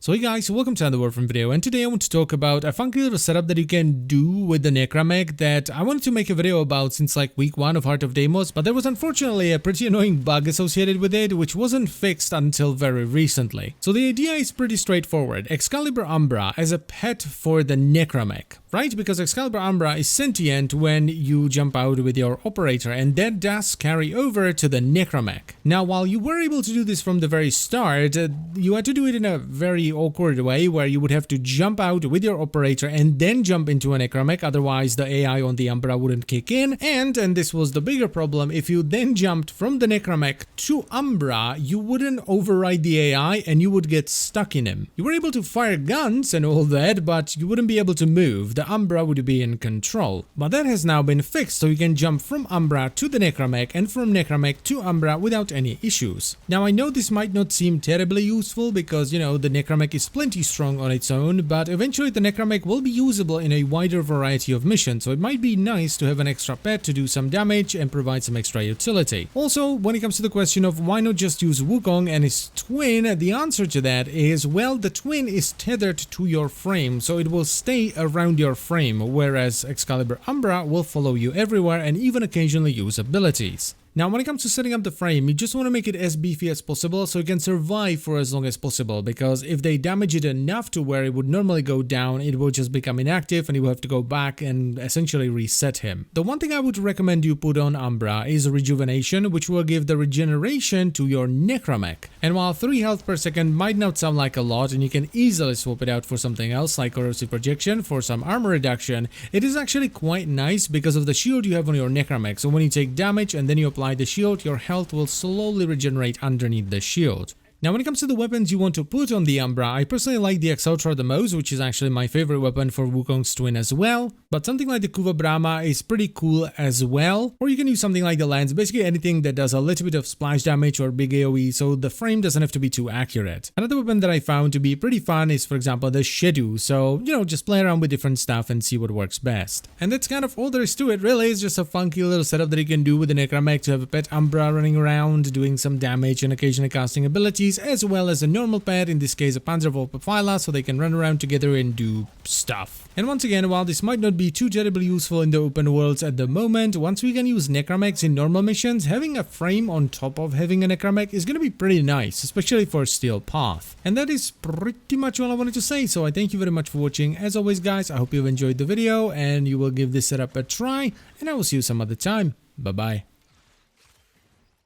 So hey guys, welcome to another Warframe video, and today I want to talk about a funky little setup that you can do with the Necramech that I wanted to make a video about since like week 1 of Heart of Deimos, but there was unfortunately a pretty annoying bug associated with it which wasn't fixed until very recently. So the idea is pretty straightforward. Excalibur Umbra as a pet for the Necramech, right? Because Excalibur Umbra is sentient when you jump out with your operator, and that does carry over to the Necramech. Now while you were able to do this from the very start, you had to do it in a very awkward way where you would have to jump out with your operator and then jump into a Necramech, otherwise the AI on the Umbra wouldn't kick in, and this was the bigger problem, if you then jumped from the Necramech to Umbra, you wouldn't override the AI and you would get stuck in him. You were able to fire guns and all that, but you wouldn't be able to move. The Umbra would be in control. But that has now been fixed, so you can jump from Umbra to the Necramech and from Necramech to Umbra without any issues. Now I know this might not seem terribly useful because, you know, the Necramech is plenty strong on its own, but eventually the Necramech will be usable in a wider variety of missions, so it might be nice to have an extra pet to do some damage and provide some extra utility. Also, when it comes to the question of why not just use Wukong and his twin, the answer to that is, well, the twin is tethered to your frame, so it will stay around your frame, whereas Excalibur Umbra will follow you everywhere and even occasionally use abilities. Now when it comes to setting up the frame, you just want to make it as beefy as possible so it can survive for as long as possible, because if they damage it enough to where it would normally go down, it will just become inactive and you will have to go back and essentially reset him. The one thing I would recommend you put on Umbra is Rejuvenation, which will give the regeneration to your Necramech. And while 3 health per second might not sound like a lot and you can easily swap it out for something else like Corrosive Projection for some armor reduction, it is actually quite nice because of the shield you have on your Necramech. So when you take damage and then you apply the shield, your health will slowly regenerate underneath the shield. Now when it comes to the weapons you want to put on the Umbra, I personally like the Exaltra the most, which is actually my favorite weapon for Wukong's twin as well, but something like the Kuva Brahma is pretty cool as well, or you can use something like the Lance, basically anything that does a little bit of splash damage or big AoE, so the frame doesn't have to be too accurate. Another weapon that I found to be pretty fun is, for example, the Shedu, so, you know, just play around with different stuff and see what works best. And that's kind of all there is to it, really. It's just a funky little setup that you can do with the Necramech to have a pet Umbra running around, doing some damage and occasionally casting abilities, as well as a normal pet, in this case a Panzerwolf Phyla, so they can run around together and do stuff. And once again, while this might not be too terribly useful in the open worlds at the moment, once we can use Necramechs in normal missions, having a frame on top of having a Necramech is going to be pretty nice, especially for Steel Path. And that is pretty much all I wanted to say, so I thank you very much for watching. As always guys, I hope you've enjoyed the video and you will give this setup a try, and I will see you some other time. Bye bye.